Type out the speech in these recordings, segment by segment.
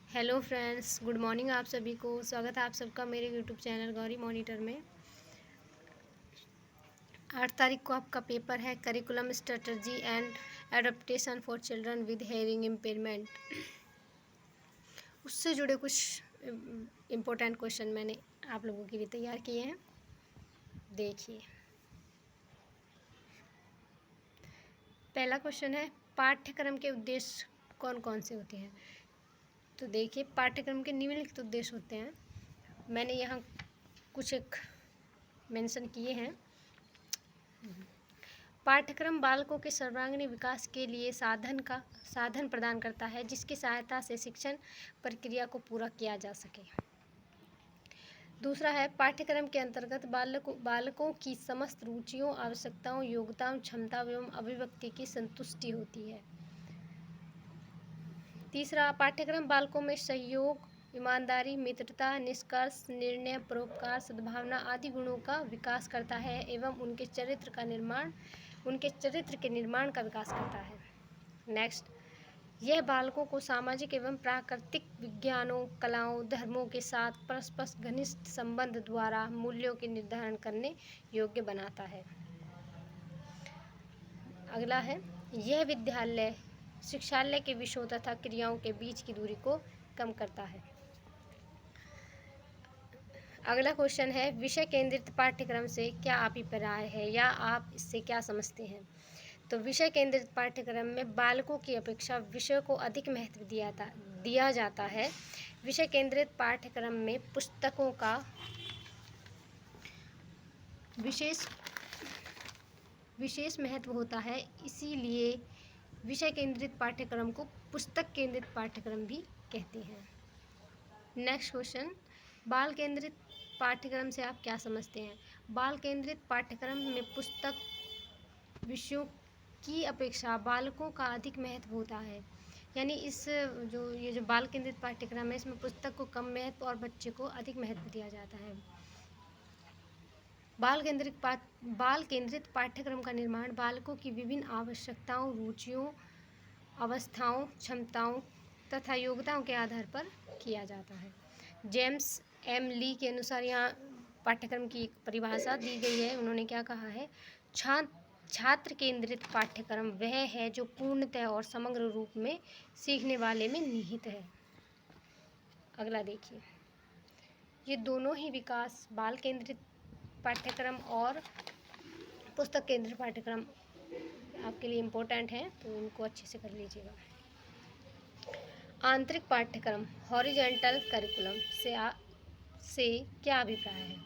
Hello friends, good morning आप सभी को। स्वागत है आप सबका मेरे यूट्यूब चैनल गौरी मॉनिटर में। 8 तारीख को आपका पेपर है curriculum strategy and adaptation for children with hearing impairment. उससे जुड़े कुछ इम्पोर्टेंट क्वेश्चन मैंने आप लोगों के लिए तैयार किए हैं। देखिए, पहला क्वेश्चन है, पाठ्यक्रम के उद्देश्य कौन कौन से होते हैं। तो देखिए, पाठ्यक्रम के निम्नलिखित उद्देश्य होते हैं। मैंने यहाँ कुछ एक मेंशन किए हैं। पाठ्यक्रम बालकों के सर्वांगीण विकास के लिए साधन प्रदान करता है, जिसकी सहायता से शिक्षण प्रक्रिया को पूरा किया जा सके। दूसरा है, पाठ्यक्रम के अंतर्गत बालकों की समस्त रुचियों, आवश्यकताओं, योग्यताओं, क्षमता एवं अभिव्यक्ति की संतुष्टि होती है। तीसरा, पाठ्यक्रम बालकों में सहयोग, ईमानदारी, मित्रता, निष्कर्ष, निर्णय, परोपकार, सद्भावना आदि गुणों का विकास करता है एवं उनके चरित्र के निर्माण का विकास करता है। नेक्स्ट, यह बालकों को सामाजिक एवं प्राकृतिक विज्ञानों, कलाओं, धर्मों के साथ परस्पर घनिष्ठ संबंध द्वारा मूल्यों के निर्धारण करने योग्य बनाता है। अगला है, यह विद्यालय शिक्षालय के विषयों तथा क्रियाओं के बीच की दूरी को कम करता है। अगला क्वेश्चन है, विषय केंद्रित पाठ्यक्रम से क्या अभिप्राय है या आप इससे क्या समझते हैं। तो विषय केंद्रित पाठ्यक्रम में बालकों की अपेक्षा विषय को अधिक महत्व दिया जाता है। विषय केंद्रित पाठ्यक्रम में पुस्तकों का विशेष महत्व होता है, इसीलिए विषय केंद्रित पाठ्यक्रम को पुस्तक केंद्रित पाठ्यक्रम भी कहते हैं। नेक्स्ट क्वेश्चन, बाल केंद्रित पाठ्यक्रम से आप क्या समझते हैं। बाल केंद्रित पाठ्यक्रम में पुस्तक विषयों की अपेक्षा बालकों का अधिक महत्व होता है। यानी ये जो बाल केंद्रित पाठ्यक्रम है, इसमें पुस्तक को कम महत्व और बच्चे को अधिक महत्व दिया जाता है। बाल केंद्रित पाठ्यक्रम का निर्माण बालकों की विभिन्न आवश्यकताओं, रुचियों, अवस्थाओं, क्षमताओं तथा योग्यताओं के आधार पर किया जाता है। जेम्स एम ली के अनुसार यहाँ पाठ्यक्रम की एक परिभाषा दी गई है। उन्होंने क्या कहा है, छात्र केंद्रित पाठ्यक्रम वह है जो पूर्णतः और समग्र रूप में सीखने वाले में निहित है। अगला देखिए, ये दोनों ही विकास बाल केंद्रित पाठ्यक्रम और पुस्तक केंद्रित पाठ्यक्रम आपके लिए इम्पोर्टेंट हैं, तो इनको अच्छे से कर लीजिएगा। आंतरिक पाठ्यक्रम हॉरिजॉन्टल करिकुलम से क्या अभिप्राय है।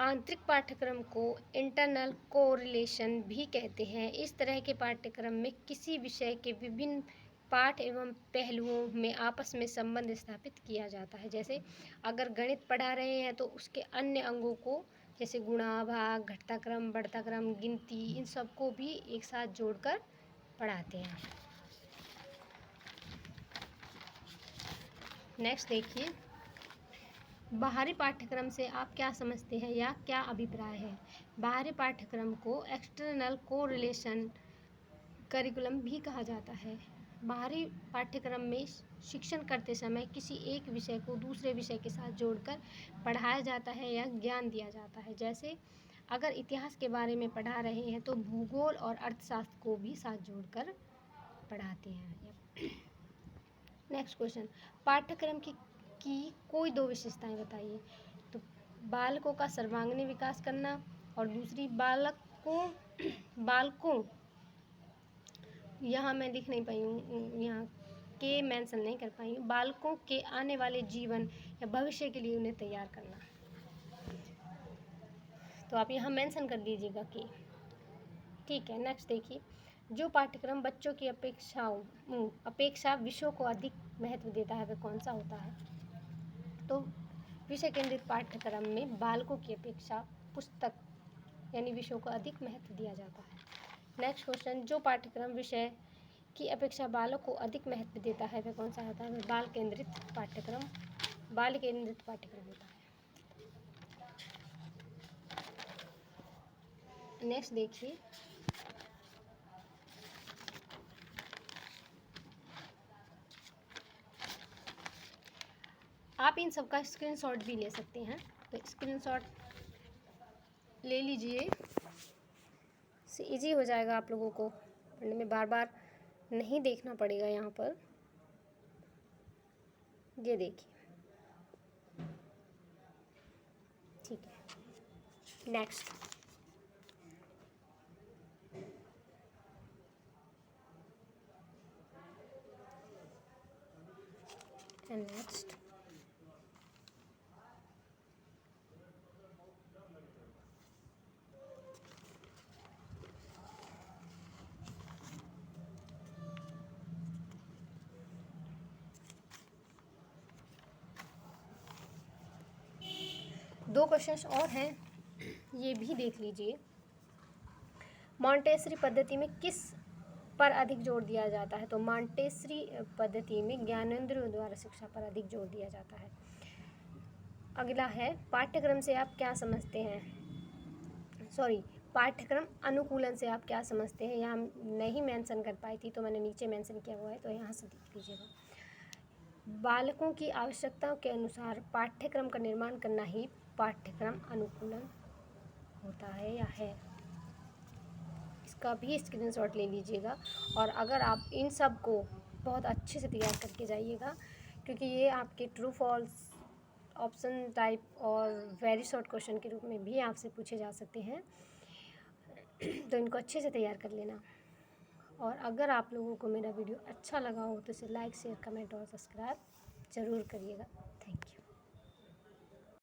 आंतरिक पाठ्यक्रम को इंटरनल कोरिलेशन भी कहते हैं। इस तरह के पाठ्यक्रम में किसी विषय के विभिन्न पाठ एवं पहलुओं में आपस में संबंध स्थापित किया जाता है। जैसे अगर गणित पढ़ा रहे हैं तो उसके अन्य अंगों को, जैसे गुणा, भाग, घटता क्रम, बढ़ता क्रम, गिनती, इन सबको भी एक साथ जोड़कर पढ़ाते हैं। नेक्स्ट देखिए, बाहरी पाठ्यक्रम से आप क्या समझते हैं या क्या अभिप्राय है। बाहरी पाठ्यक्रम को एक्सटर्नल कोरिलेशन करिकुलम भी कहा जाता है। बाहरी पाठ्यक्रम में शिक्षण करते समय किसी एक विषय को दूसरे विषय के साथ जोड़कर पढ़ाया जाता है या ज्ञान दिया जाता है। जैसे अगर इतिहास के बारे में पढ़ा रहे हैं तो भूगोल और अर्थशास्त्र को भी साथ जोड़कर पढ़ाते हैं। नेक्स्ट क्वेश्चन, पाठ्यक्रम की कोई दो विशेषताएं बताइए। तो बालकों का सर्वांगीण विकास करना और दूसरी बालकों यहाँ मैं लिख नहीं पाई हूँ, यहाँ के मेंशन नहीं कर पाई हूँ। बालकों के आने वाले जीवन या भविष्य के लिए उन्हें तैयार करना, तो आप यहाँ मेंशन कर दीजिएगा कि। ठीक है, नेक्स्ट देखिए, जो पाठ्यक्रम बच्चों की अपेक्षा विषयों को अधिक महत्व देता है वह कौन सा होता है। तो विषय केंद्रित पाठ्यक्रम में बालकों की अपेक्षा पुस्तक यानी विषयों को अधिक महत्व दिया जाता है। नेक्स्ट क्वेश्चन, जो पाठ्यक्रम विषय की अपेक्षा बालक को अधिक महत्व देता है वह कौन सा होता है। वह बाल केंद्रित पाठ्यक्रम होता है। नेक्स्ट देखिए, आप इन सब का स्क्रीनशॉट भी ले सकते हैं, तो स्क्रीनशॉट ले लीजिए, इससे ईजी हो जाएगा आप लोगों को पढ़ने में, बार बार नहीं देखना पड़ेगा यहाँ पर। ये देखिए, ठीक है। नेक्स्ट, एंड नेक्स्ट, दो क्वेश्चंस और हैं, ये भी देख लीजिए। मॉन्टेसरी पद्धति में किस पर अधिक जोर दिया जाता है? तो मॉन्टेसरी पद्धति में ज्ञानेंद्रियों द्वारा शिक्षा पर अधिक जोर दिया जाता है। अगला है, पाठ्यक्रम से आप क्या समझते हैं? पाठ्यक्रम अनुकूलन से आप क्या समझते हैं? यहाँ नहीं मेंशन कर पाई थी तो मैंने नीचे मेंशन किया हुआ है, तो यहाँ से देख लीजिएगा। बालकों की आवश्यकताओं के अनुसार पाठ्यक्रम का निर्माण करना ही पाठ्यक्रम अनुकूलन होता है या है। इसका भी स्क्रीनशॉट ले लीजिएगा, और अगर आप इन सब को बहुत अच्छे से तैयार करके जाइएगा, क्योंकि ये आपके ट्रू फॉल्स ऑप्शन टाइप और वेरी शॉर्ट क्वेश्चन के रूप में भी आपसे पूछे जा सकते हैं, तो इनको अच्छे से तैयार कर लेना। और अगर आप लोगों को मेरा वीडियो अच्छा लगा हो तो इसे लाइक, शेयर, कमेंट और सब्सक्राइब ज़रूर करिएगा।